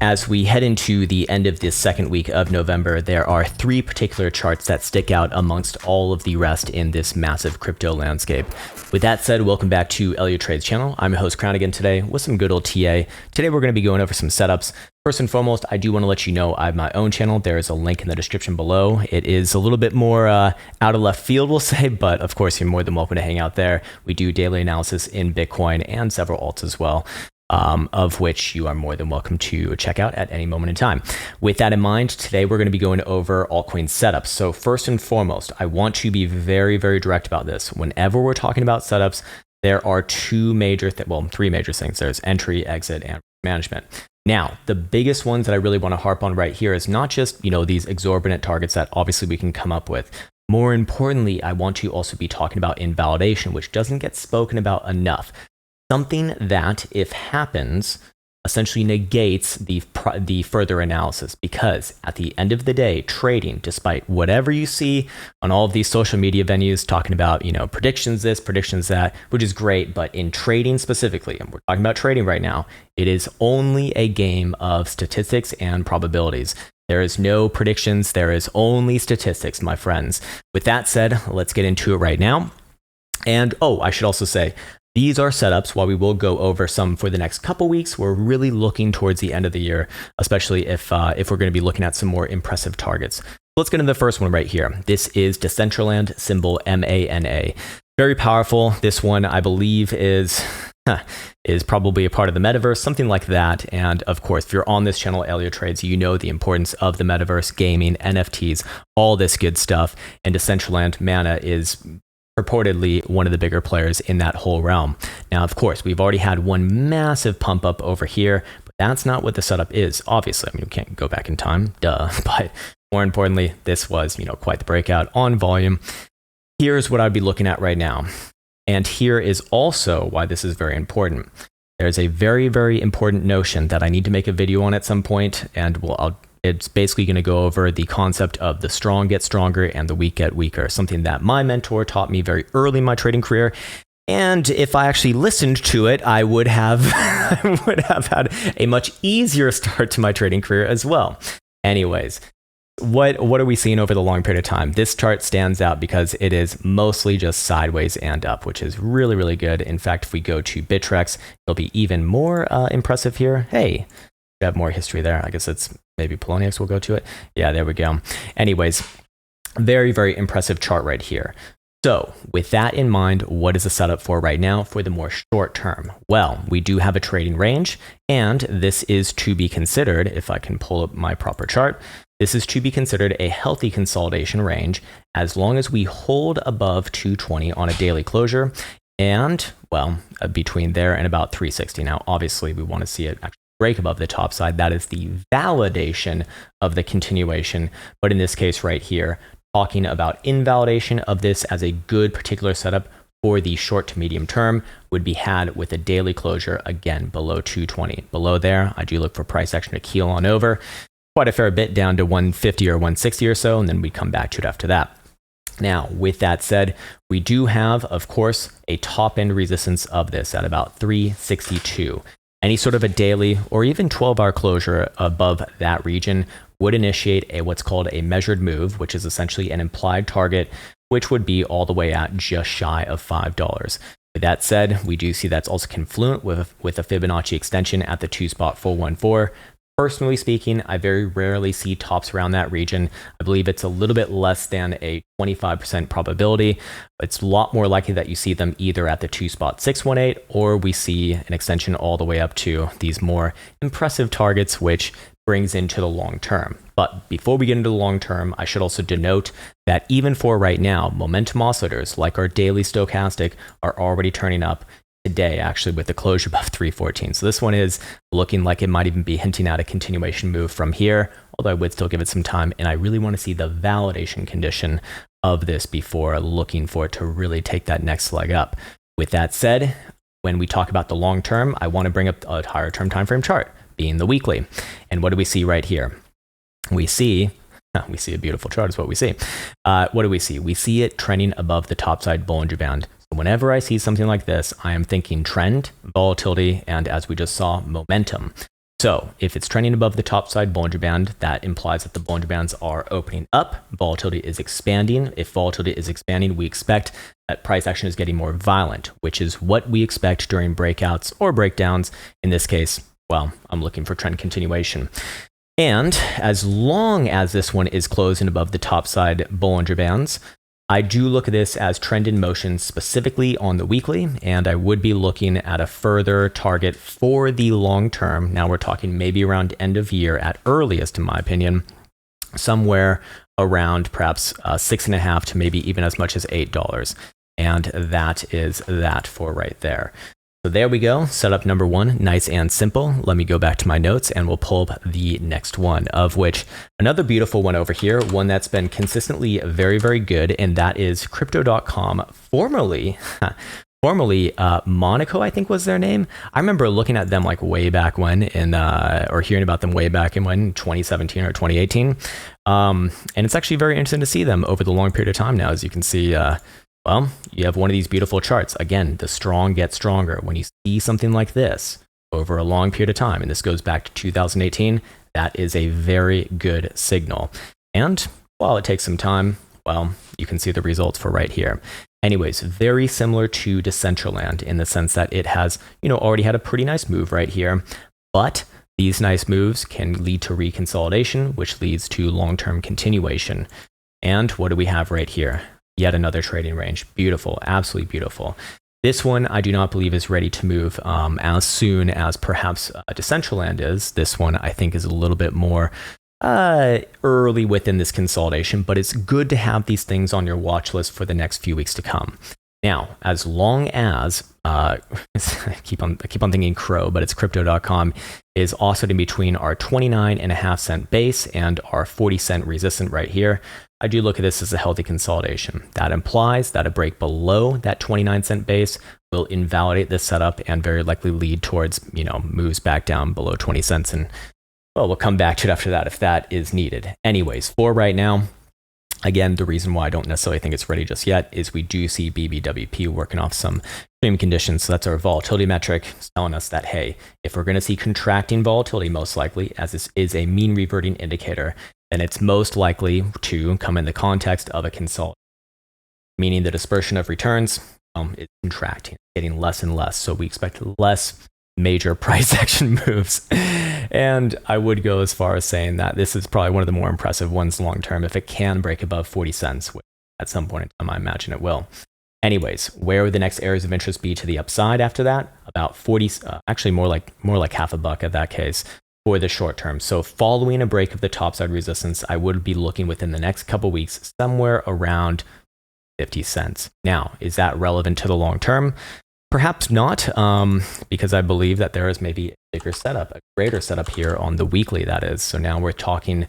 As we head into the end of this second week of November, there are three particular charts that stick out amongst all of the rest in this massive crypto landscape. With that said, welcome back to EllioTrades channel. I'm your host Krown again today with some good old TA. Today we're going to be going over some setups. First and foremost, I do want to let you know I have my own channel. There is a link in the description below. It is a little bit more out of left field, we'll say, but of course you're more than welcome to hang out there. We do daily analysis in Bitcoin and several alts as well. Of which you are more than welcome to check out at any moment in time. With that in mind, today we're going to be going over altcoin setups. So first and foremost, I want to be very, very direct about this. Whenever we're talking about setups, there are three major things. There's entry, exit, and management. Now, the biggest ones that I really want to harp on right here is not just, these exorbitant targets that obviously we can come up with. More importantly, I want to also be talking about invalidation, which doesn't get spoken about enough. Something that, if happens, essentially negates the further analysis, because at the end of the day, trading, despite whatever you see on all of these social media venues talking about, predictions this, predictions that, which is great, but in trading specifically, and we're talking about trading right now, it is only a game of statistics and probabilities. There is no predictions, there is only statistics, my friends. With that said, let's get into it right now. And I should also say, these are setups. While we will go over some for the next couple weeks, we're really looking towards the end of the year, especially if we're going to be looking at some more impressive targets. Let's get into the first one right here. This is Decentraland, symbol MANA. Very powerful. This one, I believe, is probably a part of the metaverse, something like that. And of course, if you're on this channel, EllioTrades, you know the importance of the metaverse, gaming, NFTs, all this good stuff. And Decentraland Mana is purportedly one of the bigger players in that whole realm. Now, of course, we've already had one massive pump up over here, but that's not what the setup is. Obviously, we can't go back in time, duh. But more importantly, this was, quite the breakout on volume. Here's what I'd be looking at right now. And here is also why this is very important. There's a very, very important notion that I need to make a video on at some point, and it's basically going to go over the concept of the strong get stronger and the weak get weaker, something that my mentor taught me very early in my trading career. And if I actually listened to it, I would have, had a much easier start to my trading career as well. Anyways, what are we seeing over the long period of time? This chart stands out because it is mostly just sideways and up, which is really, really good. In fact, if we go to Bittrex, it'll be even more impressive here. Hey, we have more history there. I guess it's maybe Poloniex will go to it. Yeah, there we go. Anyways, very, very impressive chart right here. So with that in mind, what is the setup for right now for the more short term? Well, we do have a trading range, and this is to be considered, if I can pull up my proper chart, this is to be considered a healthy consolidation range as long as we hold above 220 on a daily closure and, between there and about 360. Now, obviously, we want to see it actually break above the top side. That is the validation of the continuation. But in this case right here, talking about invalidation of this as a good particular setup for the short to medium term would be had with a daily closure, again, below 220. Below there, I do look for price action to keel on over quite a fair bit down to 150 or 160 or so, and then we come back to it after that. Now, with that said, we do have, of course, a top end resistance of this at about 362. Any sort of a daily or even 12-hour closure above that region would initiate what's called a measured move, which is essentially an implied target, which would be all the way at just shy of $5. With that said, we do see that's also confluent with a Fibonacci extension at the 414. Personally speaking, I very rarely see tops around that region. I believe it's a little bit less than a 25% probability. It's a lot more likely that you see them either at the 618 or we see an extension all the way up to these more impressive targets, which brings into the long term. But before we get into the long term, I should also denote that even for right now, momentum oscillators like our daily stochastic are already turning up today, actually, with the closure above 314. So this one is looking like it might even be hinting at a continuation move from here, although I would still give it some time. And I really want to see the validation condition of this before looking for it to really take that next leg up. With that said, when we talk about the long term, I want to bring up a higher term time frame chart, being the weekly. And what do we see right here? We see a beautiful chart is what we see. What do we see? We see it trending above the topside Bollinger Band. Whenever I see something like this, I am thinking trend, volatility, and as we just saw, momentum. So if it's trending above the top side Bollinger Band, that implies that the Bollinger Bands are opening up. Volatility is expanding. If volatility is expanding, we expect that price action is getting more violent, which is what we expect during breakouts or breakdowns. In this case, well, I'm looking for trend continuation. And as long as this one is closing above the top side Bollinger Bands, I do look at this as trend in motion specifically on the weekly, and I would be looking at a further target for the long term. Now we're talking maybe around end of year at earliest, in my opinion, somewhere around perhaps 6.5 to maybe even as much as $8. And that is that for right there. So there we go. Setup number one, nice and simple. Let me go back to my notes and we'll pull up the next one, of which another beautiful one over here, one that's been consistently very, very good, and that is crypto.com, formerly Monaco, I think was their name. I remember looking at them like way back when or hearing about them way back in 2017 or 2018. And it's actually very interesting to see them over the long period of time now. As you can see, well, you have one of these beautiful charts. Again, the strong get stronger. When you see something like this over a long period of time, and this goes back to 2018, that is a very good signal. And while it takes some time, well, you can see the results for right here. Anyways, very similar to Decentraland in the sense that it has, already had a pretty nice move right here, but these nice moves can lead to reconsolidation, which leads to long-term continuation. And what do we have right here? Yet another trading range. Beautiful, absolutely beautiful. This one I do not believe is ready to move as soon as perhaps Decentraland is. This one I think is a little bit more early within this consolidation, but it's good to have these things on your watch list for the next few weeks to come. Now, as long as I keep on thinking Crow, but it's crypto.com, is oscillating between our 29.5-cent base and our 40-cent resistant right here. I do look at this as a healthy consolidation. That implies that a break below that 29-cent base will invalidate this setup and very likely lead towards, moves back down below 20 cents. And well, we'll come back to it after that if that is needed. Anyways, for right now, again, the reason why I don't necessarily think it's ready just yet is we do see BBWP working off some extreme conditions. So that's our volatility metric. It's telling us that, hey, if we're going to see contracting volatility, most likely, as this is a mean reverting indicator, then it's most likely to come in the context of a consolidation, meaning the dispersion of returns is contracting, getting less and less. So we expect less major price action moves. And I would go as far as saying that this is probably one of the more impressive ones long term if it can break above 40 cents, which at some point in time I imagine it will. Anyways, where would the next areas of interest be to the upside after that? About 40, actually more like half a buck at that case for the short term. So following a break of the topside resistance, I would be looking within the next couple weeks somewhere around 50 cents. Now, is that relevant to the long term? Perhaps not, because I believe that there is maybe a bigger setup, a greater setup here on the weekly, that is. So now we're talking,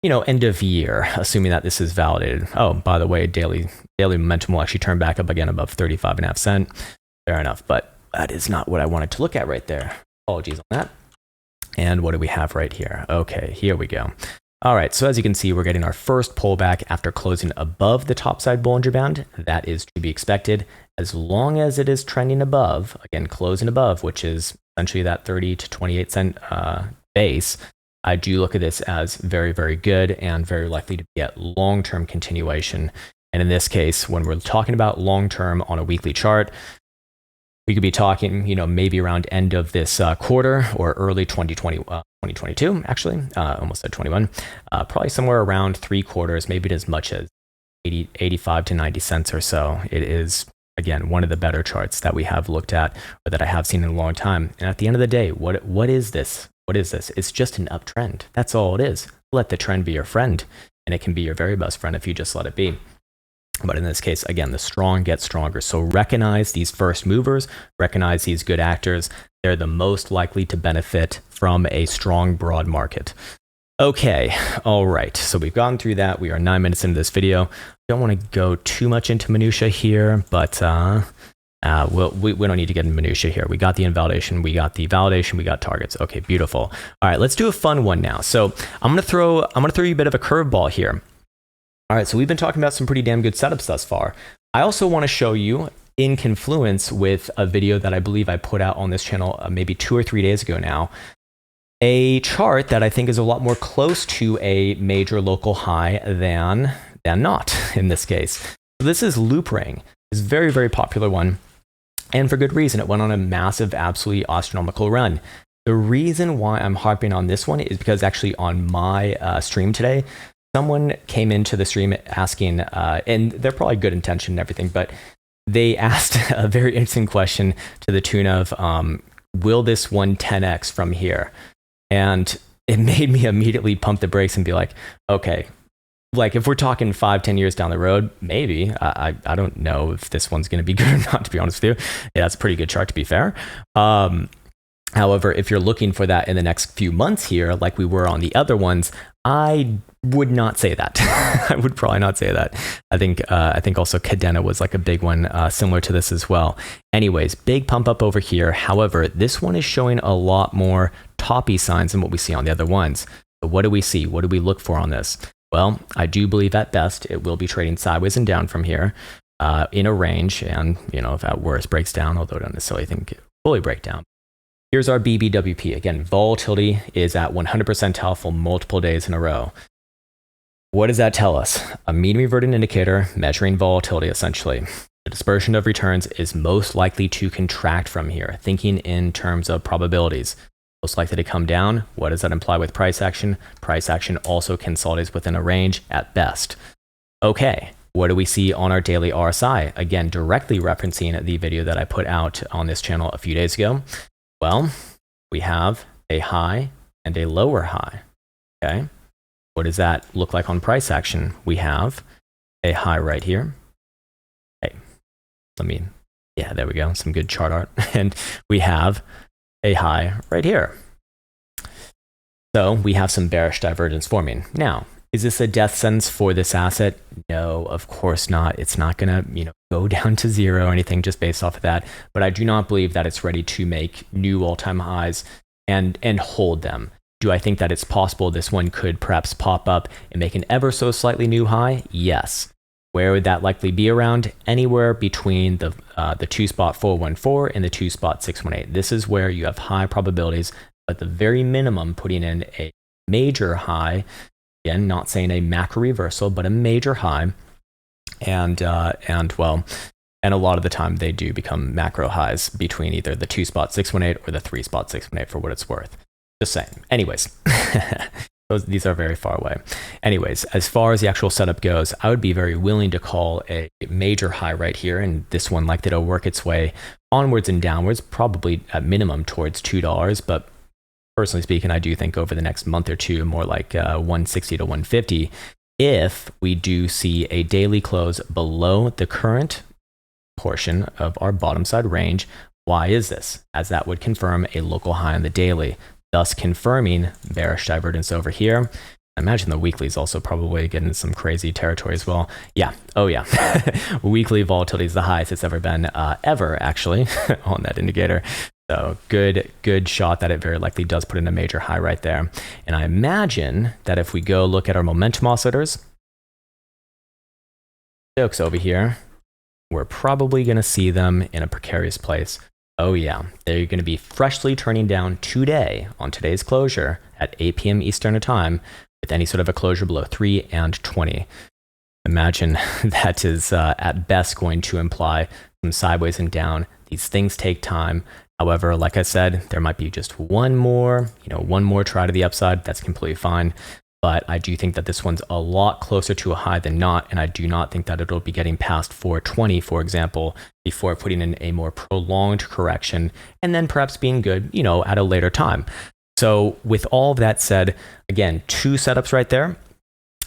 end of year, assuming that this is validated. Oh, by the way, daily momentum will actually turn back up again above 35.5 cents. Fair enough, but that is not what I wanted to look at right there. Apologies on that. And what do we have right here? Okay, here we go. All right, so as you can see, we're getting our first pullback after closing above the topside Bollinger Band. That is to be expected as long as it is trending above, again, closing above, which is essentially that 30 to 28 cent base. I do look at this as very, very good and very likely to get long-term continuation. And in this case, when we're talking about long-term on a weekly chart, we could be talking, maybe around end of this quarter or early 2022, actually, almost said 21, probably somewhere around 3 quarters, maybe as much as 85 to 90 cents or so. It is, again, one of the better charts that we have looked at or that I have seen in a long time. And at the end of the day, what is this? What is this? It's just an uptrend. That's all it is. Let the trend be your friend, and it can be your very best friend if you just let it be. But in this case, again, the strong get stronger. So recognize these first movers, recognize these good actors. They're the most likely to benefit from a strong, broad market. Okay, all right. So we've gone through that. We are 9 minutes into this video. Don't want to go too much into minutia here, but we don't need to get into minutia here. We got the invalidation, we got the validation, we got targets. Okay, beautiful. All right, let's do a fun one now. So I'm gonna throw you a bit of a curveball here. All right, so we've been talking about some pretty damn good setups thus far. I also want to show you in confluence with a video that I believe I put out on this channel maybe 2 or 3 days ago now. a chart that I think is a lot more close to a major local high than not in this case. So this is Loopring. It's a very, very popular one. And for good reason. It went on a massive, absolutely astronomical run. The reason why I'm harping on this one is because actually on my stream today, someone came into the stream asking, and they're probably good intention and everything, but they asked a very interesting question to the tune of, will this one 10x from here? And it made me immediately pump the brakes and be like, okay, like if we're talking 5-10 years down the road, maybe. I don't know if this one's going to be good or not, to be honest with you. Yeah, it's a pretty good chart, to be fair. However, if you're looking for that in the next few months here, like we were on the other ones, I would not say that. I would probably not say that. I think also Cadena was like a big one, similar to this as well. Anyways, big pump up over here. However, this one is showing a lot more toppy signs than what we see on the other ones. So what do we see? What do we look for on this? Well, I do believe at best it will be trading sideways and down from here in a range. And, if at worst breaks down, although I don't necessarily think it will fully break down. Here's our BBWP. Again, volatility is at 100 percentile for multiple days in a row. What does that tell us? A mean reverting indicator measuring volatility, essentially. The dispersion of returns is most likely to contract from here, thinking in terms of probabilities. Most likely to come down. What does that imply with price action? Price action also consolidates within a range at best. Okay, what do we see on our daily RSI? Again, directly referencing the video that I put out on this channel a few days ago. Well, we have a high and a lower high. Okay, what does that look like on price action? We have a high right here. Hey, yeah, there we go. Some good chart art. And we have a high right here. So we have some bearish divergence forming. Now, is this a death sentence for this asset? No, of course not. It's not going to, go down to zero or anything just based off of that. But I do not believe that it's ready to make new all-time highs and hold them. Do I think that it's possible this one could perhaps pop up and make an ever so slightly new high? Yes. Where would that likely be around? Anywhere between the 2 spot 414 and the 2 spot 618. This is where you have high probabilities, but the very minimum putting in a major high. Again, not saying a macro reversal, but a major high. And a lot of the time they do become macro highs between either the 2 spot 618 or the 3 spot 618 for what it's worth. Just saying. Anyways, these are very far away. Anyways, as far as the actual setup goes, I would be very willing to call a major high right here, and this one likely to work its way onwards and downwards, probably at minimum towards $2, but personally speaking, I do think over the next month or two, more like 160 to 150, if we do see a daily close below the current portion of our bottom side range. Why is this? As that would confirm a local high on the daily, thus confirming bearish divergence over here. I imagine the weekly is also probably getting some crazy territory as well. Yeah. Oh yeah. Weekly volatility is the highest it's ever been, ever actually, on that indicator. So good shot that it very likely does put in a major high right there. And I imagine that if we go look at our momentum oscillators, jokes over here, we're probably going to see them in a precarious place. Oh yeah, they're going to be freshly turning down today on today's closure at 8 p.m. Eastern time with any sort of a closure below 3 and 20. Imagine that is at best going to imply some sideways and down. These things take time. However, like I said, there might be just one more try to the upside. That's completely fine. But I do think that this one's a lot closer to a high than not. And I do not think that it'll be getting past 420, for example, before putting in a more prolonged correction and then perhaps being good, at a later time. So with all of that said, again, two setups right there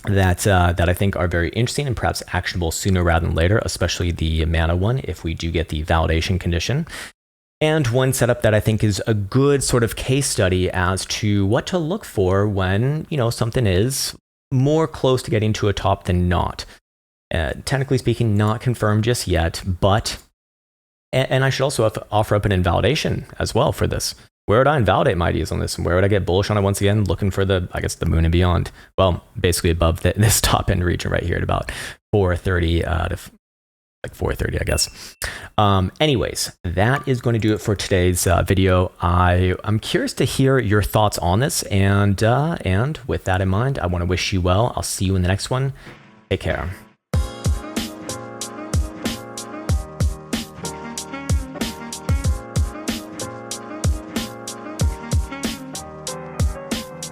that I think are very interesting and perhaps actionable sooner rather than later, especially the mana one if we do get the validation condition. And one setup that I think is a good sort of case study as to what to look for when, something is more close to getting to a top than not. Technically speaking, not confirmed just yet, but, and I should also offer up an invalidation as well for this. Where would I invalidate my ideas on this? And where would I get bullish on it once again? Looking for the moon and beyond. Well, basically above this top end region right here at about 430 to like 4:30, I guess. Anyways, that is going to do it for today's video. I'm curious to hear your thoughts on this, and with that in mind, I want to wish you well. I'll see you in the next one. Take care.